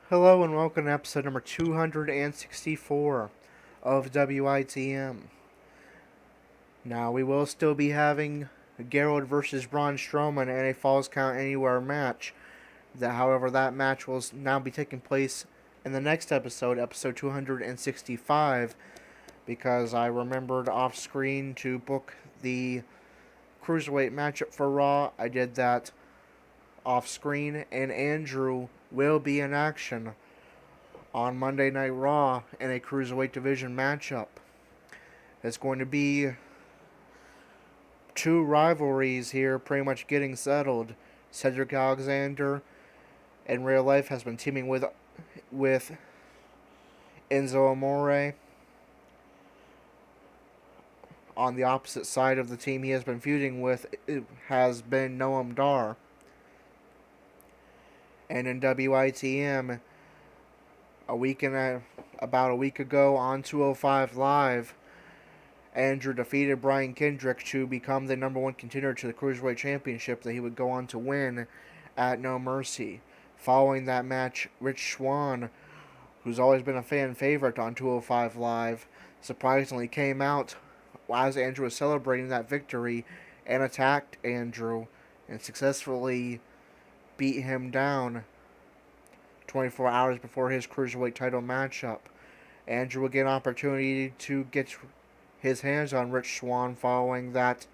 Hello and welcome to episode number 264 of WITM. Now, we will still be having Gerald versus Braun Strowman in a Falls Count Anywhere match. However, that match will now be taking place in the next episode, episode 265, because I remembered off screen to book the Cruiserweight matchup for Raw. I did that off screen, and Andrew will be in action on Monday Night Raw in a Cruiserweight division matchup. It's going to be two rivalries here pretty much getting settled. Cedric Alexander in real life has been teaming with Enzo Amore. On the opposite side of the team he has been feuding with has been Noam Dar. And in WITM, about a week ago on 205 Live, Andrew defeated Brian Kendrick to become the number one contender to the Cruiserweight Championship that he would go on to win at No Mercy. Following that match, Rich Swann, who's always been a fan favorite on 205 Live, surprisingly came out as Andrew was celebrating that victory and attacked Andrew and successfully beat him down 24 hours before his Cruiserweight title matchup. Andrew will get an opportunity to get his hands on Rich Swann following that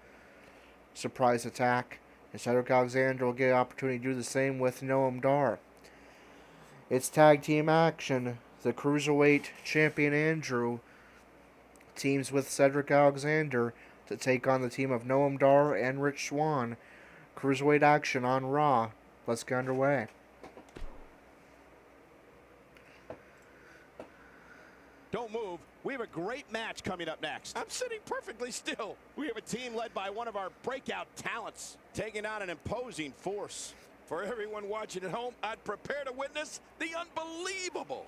surprise attack, and Cedric Alexander will get an opportunity to do the same with Noam Dar. It's tag team action. The Cruiserweight champion Andrew teams with Cedric Alexander to take on the team of Noam Dar and Rich Swann. Cruiserweight action on Raw. Let's get underway. Don't move. We have a great match coming up next. I'm sitting perfectly still. We have a team led by one of our breakout talents, taking on an imposing force. For everyone watching at home, I'd prepare to witness the unbelievable.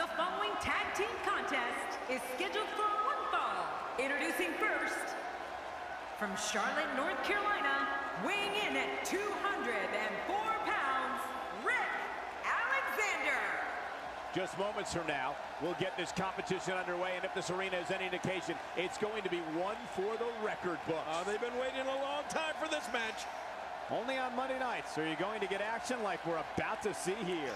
The following tag team contest is scheduled for one fall. Introducing first, from Charlotte, North Carolina, weighing in at 204 pounds, Rick Alexander. Just moments from now, we'll get this competition underway, and if this arena is any indication, it's going to be one for the record books. They've been waiting a long time for this match. Only on Monday nights are you going to get action like we're about to see here.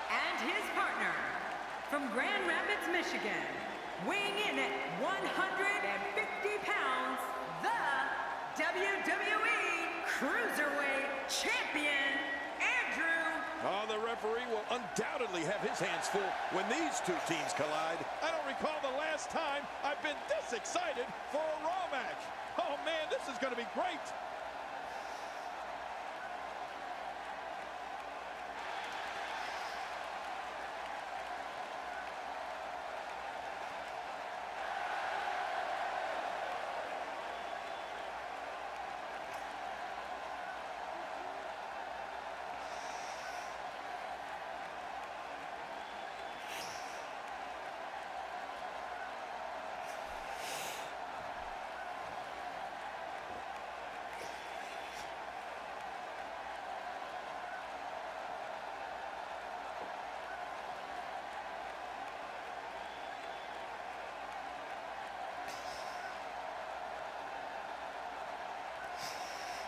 And his partner, from Grand Rapids, Michigan, weighing in at 150 pounds, the WWE Cruiserweight Champion, Andrew. The referee will undoubtedly have his hands full when these two teams collide. I don't recall the last time I've been this excited for a Raw match. Oh man, this is going to be great.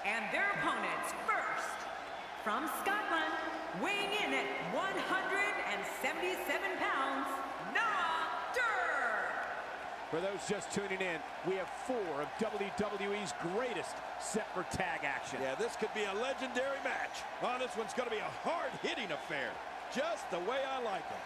And their opponents first, from Scotland, weighing in at 177 pounds, Noam. For those just tuning in, we have 4 of WWE's greatest set for tag action. Yeah, this could be a legendary match. This one's going to be a hard-hitting affair, just the way I like them.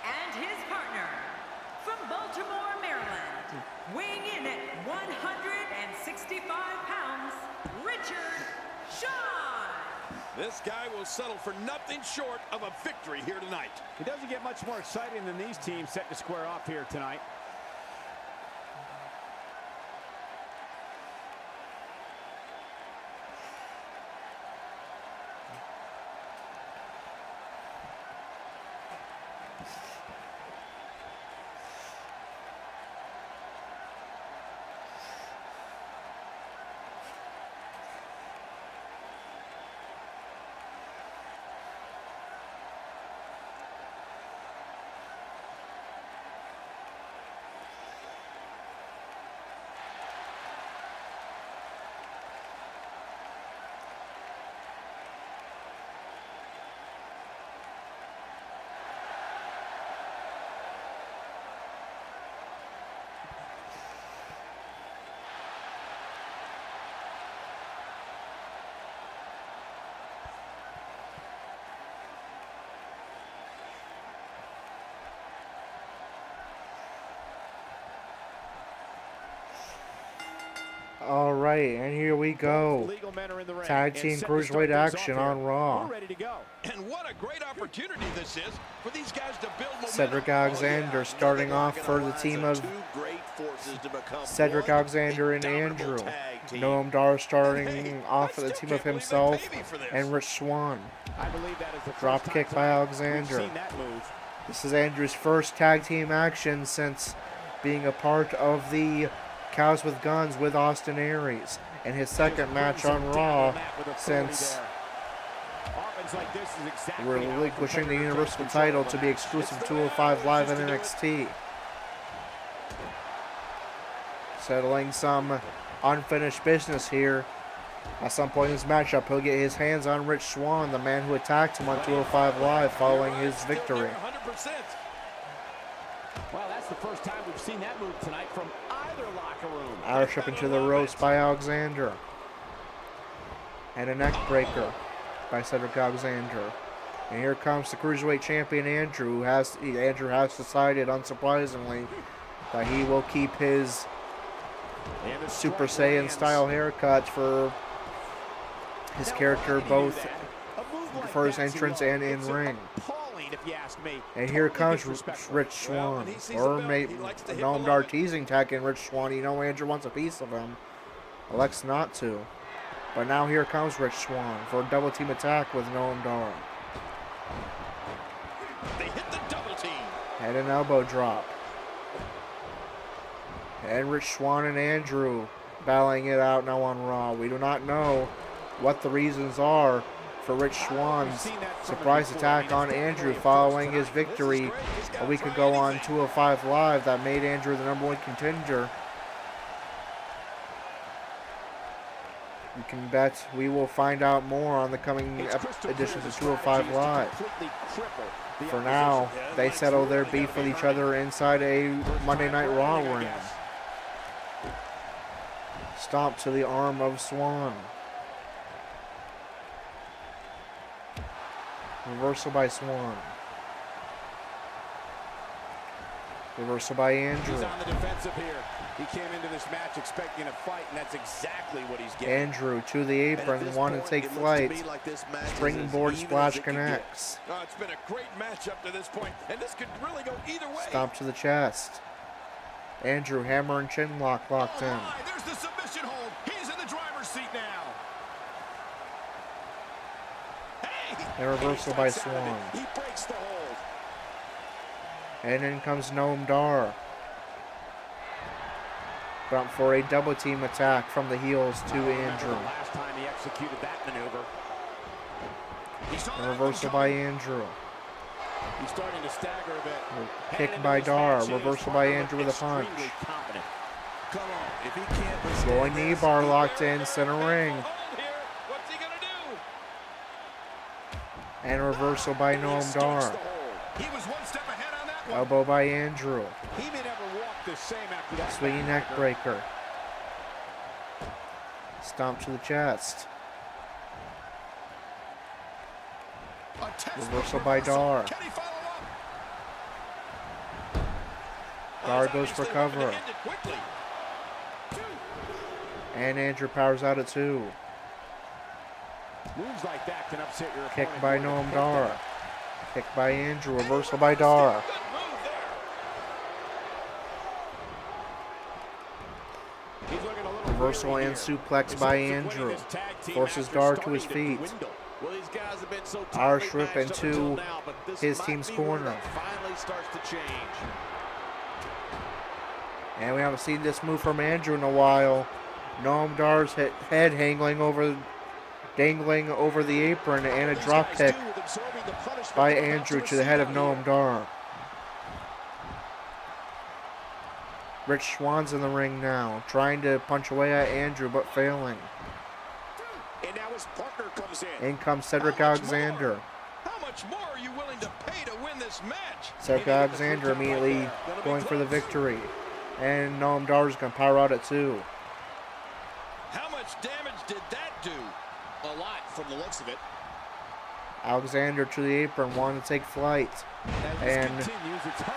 And his partner, from Baltimore, Maryland, weighing in at 165 pounds, Richard Swann. This guy will settle for nothing short of a victory here tonight. It doesn't get much more exciting than these teams set to square off here tonight. All right, and here we go. Legal men are in the ring. Tag team cruiserweight action on Raw. We're ready to go. And what a great opportunity this is for these guys to build momentum. Cedric Alexander starting off for the team of Cedric Alexander and Andrew. Noam Dar starting off for the team of himself and Rich Swann. I believe that is the Drop first kick time by we've Alexander. seen that move. This is Andrew's first tag team action since being a part of the Cows with Guns with Austin Aries, and his second match on Raw since relinquishing the Universal title to be exclusive to 205 Live in NXT. Settling some unfinished business here. At some point in this matchup, he'll get his hands on Rich Swann, the man who attacked him on 205 Live following his victory. Well, that's the first time we've seen that move tonight from either locker room. Irish up into the ropes by Alexander. And a neck breaker by Cedric Alexander. And here comes the Cruiserweight champion Andrew. Andrew has decided, unsurprisingly, that he will keep his Super Saiyan style haircut for his character, both for his entrance and in ring. And here comes Rich Swann, or Noam Dar teasing attacking Rich Swann. You know Andrew wants a piece of him. Elects not to. But now here comes Rich Swann for a double team attack with Noam Dar. They hit the double team. And an elbow drop. And Rich Swann and Andrew battling it out now on Raw. We do not know what the reasons are for Rich Swann's surprise attack on Andrew following his victory a week ago on 205 Live that made Andrew the #1 contender. You can bet we will find out more on the coming editions of 205 Live. For now, they settle their beef with each other inside a Monday Night Raw ring. Stomp to the arm of Swann. Reversal by Swann. Reversal by Andrew. He's on the defensive here. He came into this match expecting a fight, and that's exactly what he's getting. Andrew to the apron, want to take flight. Springboard splash connects. Oh, it's been a great match up to this point, and this could really go either way. Stomp to the chest. Andrew, hammer and chin lock locked in. There's the submission hold. He's in the driver's seat now. And reversal by Swann. He breaks the hold. And in comes Noam Dar. But for a double team attack from the heels to Andrew. Last time he executed that maneuver. And reversal by Andrew. He's starting to stagger a bit. Kick by Dar. Reversal by Andrew with a punch. Come on, if he can't Rolling knee bar locked in, center ring. What's he gonna do? And reversal by Noam Dar. He was one step ahead on that one. Elbow by Andrew. He may never walk the same after that. Swinging neck breaker. Stomp to the chest. Reversal by Dar. Can he follow up? Dar goes for cover. And Andrew powers out at 2. Moves like that can upset your Kick opponent. by Noam Dar. Kick by Andrew. Reversal by Dar. Reversal and suplex by Andrew. Forces Dar to his feet. Irish whip into his team's corner. And we haven't seen this move from Andrew in a while. Noam Dar's head dangling over the apron, and a drop kick by Andrew to the head of Noam Dar. Rich Swann's in the ring now, trying to punch away at Andrew, but failing. And now his partner comes in. In comes Cedric Alexander. How much more are you willing to pay to win this match? Cedric Alexander immediately going for the victory. And Noam Dar's going to power out at 2. How much damage did that do? A lot from the looks of it. Alexander to the apron, wanting to take flight. And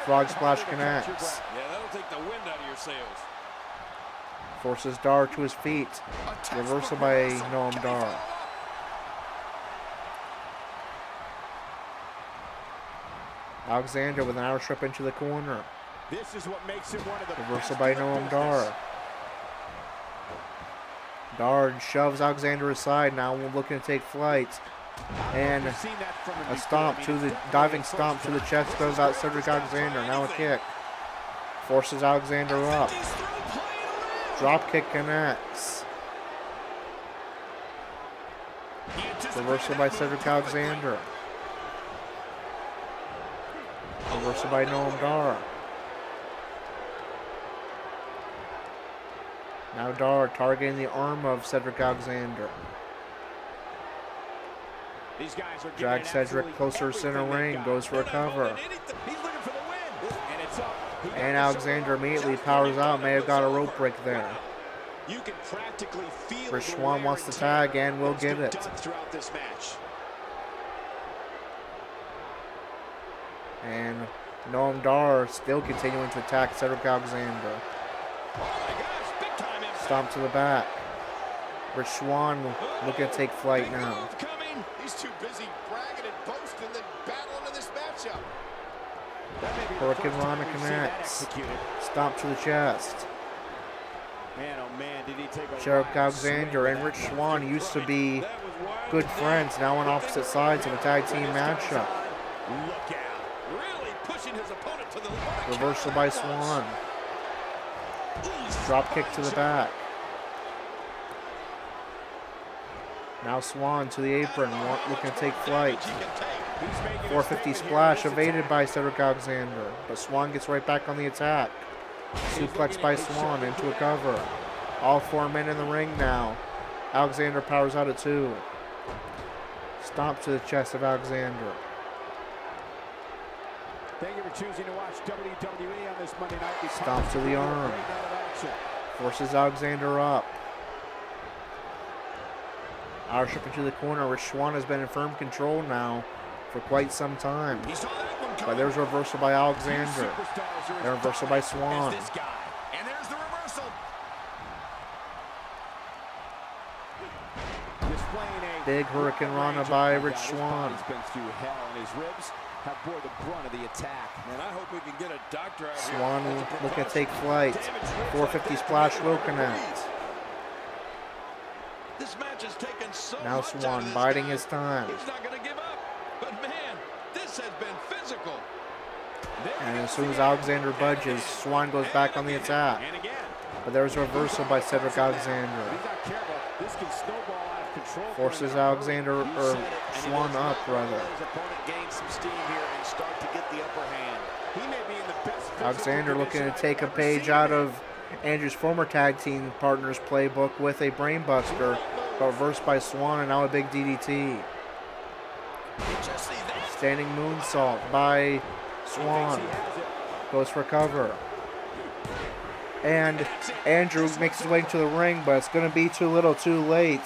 frog splash connects. Yeah, that'll take the wind out of your sails. Forces Dar to his feet. Reversal by Noam Dar. Alexander with an Irish whip into the corner. This is what makes him one of the Reversal best by in the Noam business. Dar. Dar shoves Alexander aside. Now looking to take flight. And We've seen that from him a before. stomp I mean, to the it's definitely diving a stomp first to the time. chest goes out Cedric Alexander. Now a kick. Forces Alexander up. Drop kick connects. Reversal by Cedric Alexander. Reversal by Noam Dar. Now Dar targeting the arm of Cedric Alexander. These guys are Drag Cedric closer to center ring. Goes for a cover. He's looking for the win. And it's up. And Alexander immediately powers out. May have got a rope break there. You can practically feel Rich the Swann wear wants and to tear tag and will that's give been it. done throughout this match. And Noam Dar still continuing to attack Cedric Alexander. Oh my gosh, big time impact. Stomp to the back. Rich Swann looking to take flight Big now. move coming. He's too busy bragging and boasting than battling in this matchup. That may be the Hurricane first time Rana we've seen that connects. executed. Stomp to the chest. Man, oh man, did he take a Cedric wild Alexander swing and with Rich that Swann one. used to be That was wild. good friends, now on opposite sides of a tag team matchup. Look out. Really pushing his opponent to the Reversal by Swann. Drop kick to the back. Now Swann to the apron, looking to take flight. 450 splash evaded by Cedric Alexander, but Swann gets right back on the attack. Suplex by Swann into a cover. All 4 men in the ring now. Alexander powers out at 2. Stomp to the chest of Alexander. Thank you for choosing to watch WWE on this Monday night. Stomp to the arm. Great night of action. Forces Alexander up. Irish up into the corner. Rich Swann has been in firm control now for quite some time. He saw that one coming. But there's a reversal by Alexander. Superstars are as And a reversal by dominant Swann. as this guy. And there's the reversal. Displaying a Big Hurricane Rana by Rich Swann. He's been through hell, and his ribs have bore the brunt of the attack. And I hope we can get a doctor out here. Swann as a looking to take precaution. flight. Damage ribs 450 like that splash can will never connect. breathe. This match has taken so Now much out of Swann this biding guy. his time. He's not going to give up. But man, this has been physical. And as soon as Alexander budges, Swann goes back on the attack. And again, But there's a reversal by Cedric if Alexander. he's not careful, this can snowball out of control. for Forces him. Alexander, You or said it, and he Swann does up, not rather. let his opponent gain some steam here and start to get the upper hand. He may be in the best physical Alexander looking condition to I've take a ever page seen out him. of Andrew's former tag team partner's playbook with a brainbuster, but reversed by Swann and now a big DDT. Just see that. Standing moonsault by Swann. He has it. Goes for cover. And Andrew makes his way to the ring, but it's going to be too little too late.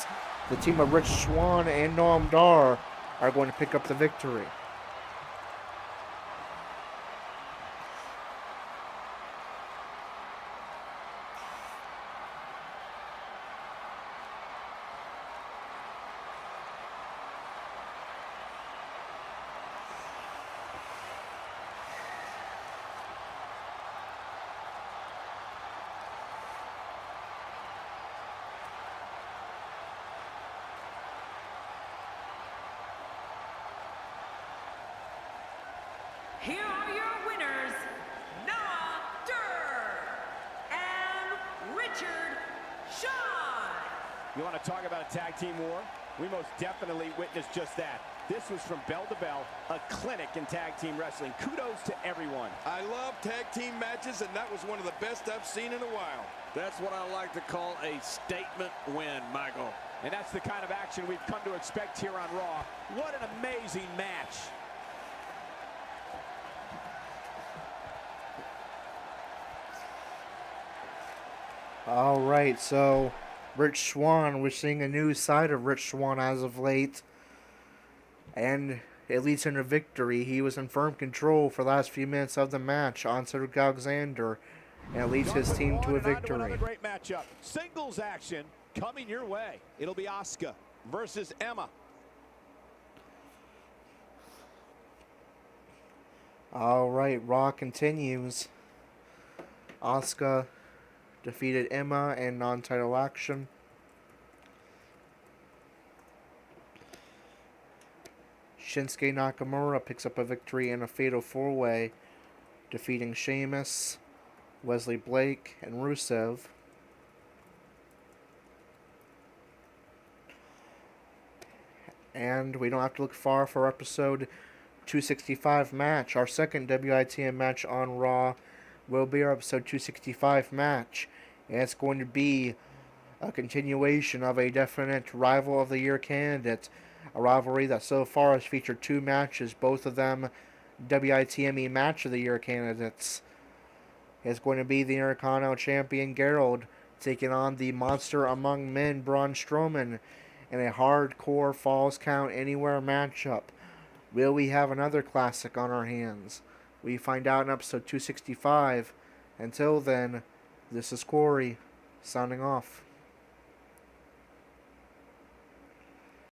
The team of Rich Swann and Noam Dar are going to pick up the victory. Here are your winners, Noah Durr and Richard Swann. You want to talk about a tag team war? We most definitely witnessed just that. This was from bell to bell, a clinic in tag team wrestling. Kudos to everyone. I love tag team matches, and that was one of the best I've seen in a while. That's what I like to call a statement win, Michael. And that's the kind of action we've come to expect here on Raw. What an amazing match. All right, so Rich Swann, we're seeing a new side of Rich Swann as of late. And it leads him to victory. He was in firm control for the last few minutes of the match on Cedric Alexander. and it leads his team to a Another victory. great matchup. Singles action coming your way. It'll be Asuka versus Emma. All right, Raw continues. Asuka defeated Emma in non-title action. Shinsuke Nakamura picks up a victory in a fatal four-way, defeating Sheamus, Wesley Blake, and Rusev. And we don't have to look far for episode 265 match. Our second WITM match on Raw will be our episode 265 match. And it's going to be a continuation of a definite Rival of the Year candidate. A rivalry that so far has featured two matches, both of them WITME Match of the Year candidates. It's going to be the Intercontinental Champion Gerald taking on the Monster Among Men Braun Strowman in a hardcore Falls Count Anywhere matchup. Will we have another classic on our hands? We find out in episode 265. Until then, this is Corey, signing off.